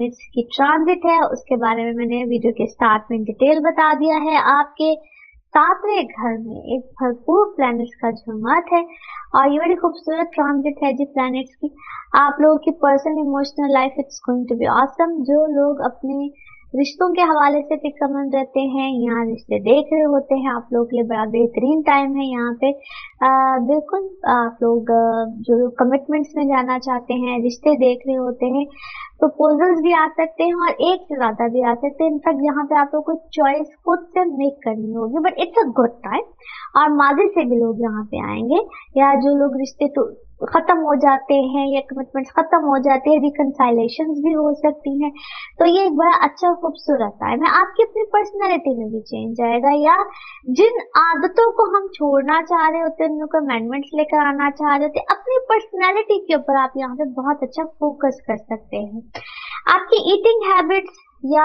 Planets की transit है उसके बारे में मैंने वीडियो के स्टार्ट में डिटेल बता दिया है। आपके 7वें घर में एक भरपूर प्लैनेट्स का झुमात है और ये बड़ी खूबसूरत ट्रांजिट है जी प्लैनेट्स की। आप लोगों की personal emotional life it's going to be awesome. जो लोग अपने रिश्तों के हवाले से फिक्रमंद रहते हैं, यहाँ रिश्ते देख रहे होते हैं, आप लोग के लिए बड़ा बेहतरीन टाइम है यहाँ पे। बिल्कुल आप लोग जो कमिटमेंट्स में जाना चाहते हैं, रिश्ते देख रहे होते हैं, प्रपोजल्स भी आ सकते हैं और एक से ज्यादा भी आ सकते हैं। इनफैक्ट यहाँ पे आप लोग को चॉइस खुद से मेक करनी होगी, but it's a good time. और माजी से भी लोग यहाँ पे आएंगे, या जो लोग रिश्ते तो खत्म हो जाते हैं या कमिटमेंट्स खत्म हो जाते हैं, रिकंसाइलेशंस भी हो सकती हैं। तो ये एक बड़ा अच्छा खूबसूरत टाइम है। आपकी अपनी पर्सनैलिटी में भी चेंज आएगा, या जिन आदतों को हम छोड़ना चाह रहे होते हैं, उनको अमेंडमेंट्स लेकर आना चाह रहे होते हैं, अपनी पर्सनैलिटी के ऊपर आप यहाँ पे बहुत अच्छा फोकस कर सकते हैं। आपकी ईटिंग हैबिट्स, या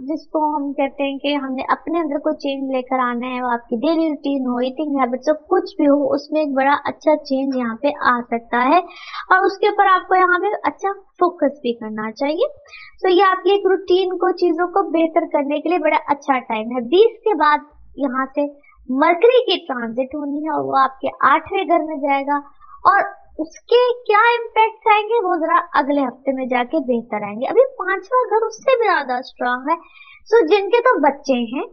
जिसको हम कहते हैं कि हमने अपने अंदर को चेंज लेकर आना है, वो आपकी डेली रूटीन हो, ईटिंग हैबिट्स हो, कुछ भी हो, उसमें एक बड़ा अच्छा चेंज यहाँ पे आ सकता है और उसके ऊपर आपको यहाँ पे अच्छा फोकस भी करना चाहिए। तो ये आपकी एक रूटीन को, चीजों को बेहतर करने के लिए बड़ा अच्छा टाइम है। 20 के बाद यहाँ से मरकरी की ट्रांजिट होनी है और वो आपके 8वें घर में जाएगा और उसके क्या इम्पैक्ट आएंगे वो जरा अगले हफ्ते में जाके बेहतर आएंगे। अभी 5वां घर उससे भी ज्यादा स्ट्रांग है। सो जिनके तो बच्चे हैं,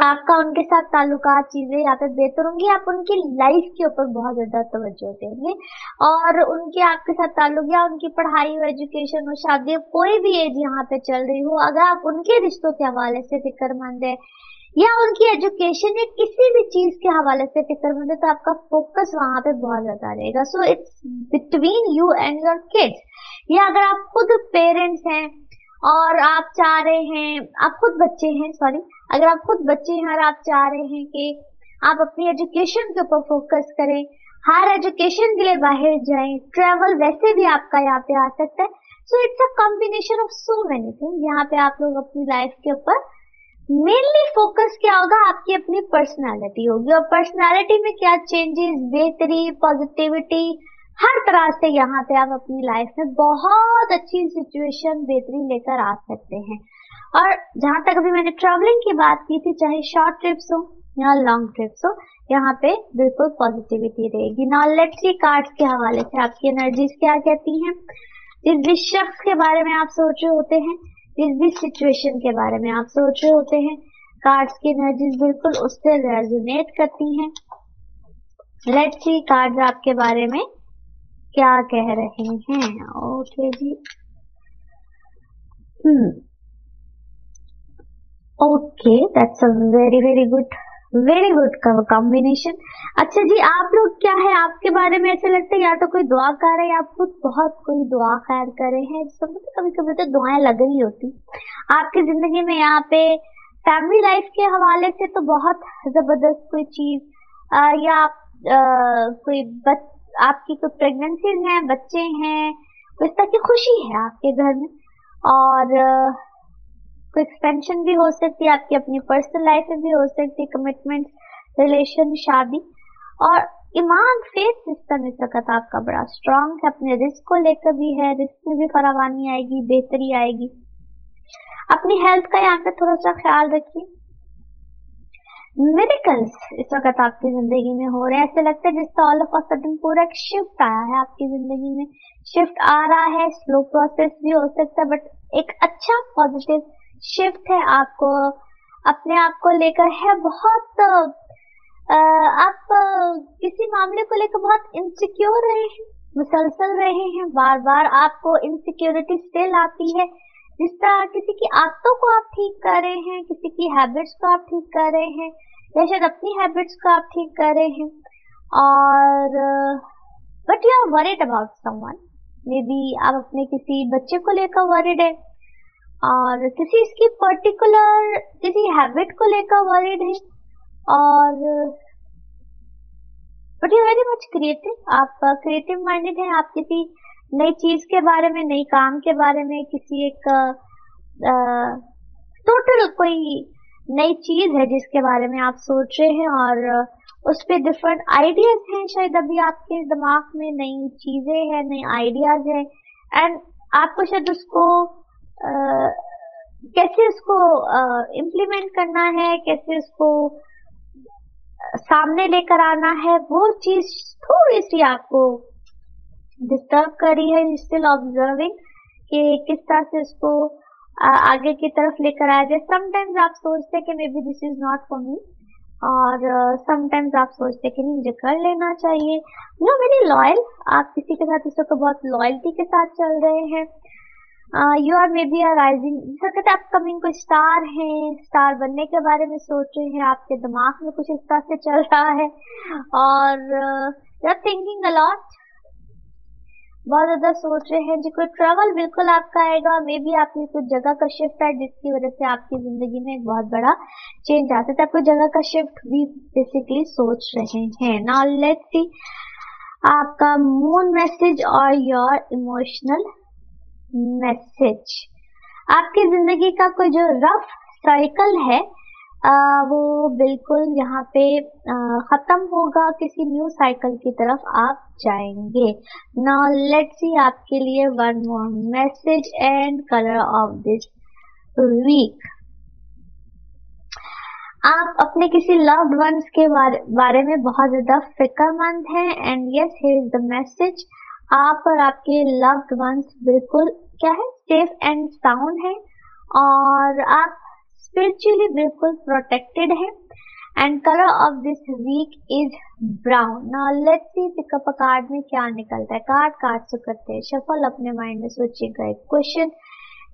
आपका उनके साथ ताल्लुकात, चीजें यहाँ पे बेहतर होंगी। आप उनकी लाइफ के ऊपर बहुत ज्यादा तवज्जो देंगे और उनके आपके साथ ताल्लुक, या उनकी पढ़ाई हो, एजुकेशन हो, शादी हो, कोई भी एज यहाँ पे चल रही हो, अगर आप उनके रिश्तों के हवाले से फिक्रमंद है या उनकी एजुकेशन या किसी भी चीज के हवाले से फिक्रमंद है, तो आपका फोकस वहां पे बहुत ज्यादा रहेगा। So it's between you and your kids. या अगर आप खुद पेरेंट्स हैं और आप चाह रहे हैं, आप खुद बच्चे हैं, सॉरी, अगर आप खुद बच्चे हैं और आप चाह रहे हैं कि आप अपनी एजुकेशन के ऊपर फोकस करें, हायर एजुकेशन के लिए बाहर जाएं, ट्रेवल वैसे भी आपका यहाँ पे आ सकता है। So it's a combination of so many things. यहाँ पे आप लोग अपनी लाइफ के ऊपर मेनली फोकस क्या होगा, आपकी अपनी पर्सनालिटी होगी और पर्सनालिटी में क्या चेंजेस, बेहतरी, पॉजिटिविटी, हर तरह से यहाँ पे आप अपनी लाइफ में बहुत अच्छी सिचुएशन, बेहतरी लेकर आ सकते हैं। और जहां तक अभी मैंने ट्रैवलिंग की बात की थी, चाहे शॉर्ट ट्रिप्स हो या लॉन्ग ट्रिप्स हो, यहाँ पे बिल्कुल पॉजिटिविटी रहेगी। नाउ लेट्स सी कार्ड्स के हवाले से आपकी एनर्जीज क्या कहती हैं। जिस भी शख्स के बारे में आप सोच रहे होते हैं, जिस भी सिचुएशन के बारे में आप सोच रहे होते हैं, कार्ड्स की एनर्जीज बिल्कुल उससे रेजोनेट करती हैं। लेट्स सी कार्ड्स आपके बारे में क्या कह रहे हैं। ओके जी, okay, that's a very very good combination. अच्छा जी, आप लोग क्या है, आपके बारे में ऐसा लगता है या तो कोई दुआ कर रहे हैं, आप खुद बहुत कोई दुआ खैर करे हैं। कभी कभी तो दुआएं लग रही होती आपकी जिंदगी में। यहाँ पे फैमिली लाइफ के हवाले से तो बहुत जबरदस्त कोई चीज, या कोई आपकी कोई प्रेगनेंसीज हैं, बच्चे हैं, इस तरह की खुशी है आपके घर में, और कोई एक्सपेंशन भी हो सकती है, आपकी अपनी पर्सनल लाइफ में भी हो सकती है, कमिटमेंट, रिलेशन, शादी। और ईमान, फेथ सिस्टम इस वक्त आपका बड़ा स्ट्रांग है। अपने रिस्क को लेकर भी है, रिस्क में भी फरावानी आएगी, बेहतरी आएगी। अपनी हेल्थ का यहाँ पे थोड़ा सा ख्याल रखिए। मिरेकल्स इस वक्त आपकी जिंदगी में हो रहे हैं। ऐसे लगता है जिसका ऑल ऑफ अ सडन पूरा एक शिफ्ट आया है आपकी जिंदगी में। शिफ्ट आ रहा है, स्लो प्रोसेस भी हो सकता है, बट एक अच्छा पॉजिटिव शिफ्ट है। आपको अपने आप को लेकर है बहुत, आप किसी मामले को लेकर बहुत इनसिक्योर रहे हैं, मुसलसल रहे हैं, बार बार आपको इनसिक्योरिटी स्टिल आती है। जिस तरह किसी की आदतों को आप ठीक कर रहे हैं, किसी की हैबिट्स को आप ठीक कर रहे हैं, या शायद अपनी हैबिट्स को आप ठीक कर रहे हैं, और but you are worried about someone. Maybe आप अपने किसी बच्चे को लेकर वरीड है, और किसी इसकी पर्टिकुलर किसी हैबिट को लेकर वरीड है, और but you very much creative. आप क्रिएटिव माइंडेड है। आप किसी नई चीज के बारे में, नई काम के बारे में, किसी एक टोटल कोई नई चीज है जिसके बारे में आप सोच रहे हैं, और उस पे डिफरेंट आइडियाज हैं। शायद अभी आपके दिमाग में नई चीजें हैं, नई आइडियाज हैं, एंड आपको शायद उसको कैसे उसको इम्प्लीमेंट करना है, कैसे उसको सामने लेकर आना है, वो चीज थोड़ी सी आपको डिस्टर्ब कर रही है। स्टिल ऑब्जर्विंग कि किस तरह से उसको आगे की तरफ लेकर आया जाए। समटाइम्स आप सोचते हैं कि may be this is not for me, और समटाइम्स आप सोचते हैं कि नहीं मुझे कर लेना चाहिए। यू आर वेरी लॉयल, आप किसी के साथ इस वक्त बहुत लॉयल्टी के साथ चल रहे हैं। You are maybe rising, कहते अपकमिंग कोई स्टार है, स्टार बनने के बारे में सोच रहे हैं, आपके दिमाग में कुछ इस तरह से चल रहा है, और you are thinking a lot, बहुत ज्यादा सोच रहे हैं जी। कोई ट्रैवल बिल्कुल आपका आएगा, मे बी आपकी कुछ जगह का शिफ्ट है जिसकी वजह से आपकी जिंदगी में एक बहुत बड़ा चेंज आ सकता है। आपको जगह का शिफ्ट भी बेसिकली सोच रहे हैं। नाउ लेट्स सी आपका मून मैसेज और योर इमोशनल मैसेज। आपकी जिंदगी का कोई जो रफ साइकिल है वो बिल्कुल यहाँ पे खत्म होगा, किसी न्यू साइकिल की तरफ आप जाएंगे। नाउ लेट्स सी आपके लिए one more message and colour of this week. आप अपने किसी लव्ड वंस के बारे में बहुत ज्यादा फिक्रमंद हैं, and yes here is the message. आप और आपके लव्ड वंस बिल्कुल क्या है, सेफ एंड साउंड है, और आप स्पिरिचुअली बिल्कुल प्रोटेक्टेड है। And colour of this week is brown. Now let's see pick up a card में क्या निकलता है। कार्ड से करते हैं शफल, अपने माइंड में सोचिएगा एक क्वेश्चन।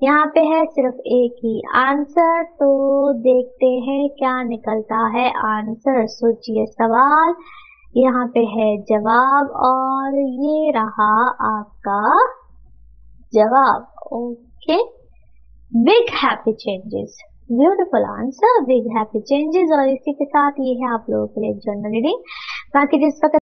यहाँ पे है सिर्फ एक ही आंसर, तो देखते हैं क्या निकलता है आंसर। सोचिए सवाल, यहाँ पे है जवाब, और ये रहा आपका जवाब। Okay, big happy changes, beautiful answer, big happy changes. और इसी के साथ ये है आप लोगों के लिए जनरल रीडिंग। बाकी जिस वक्त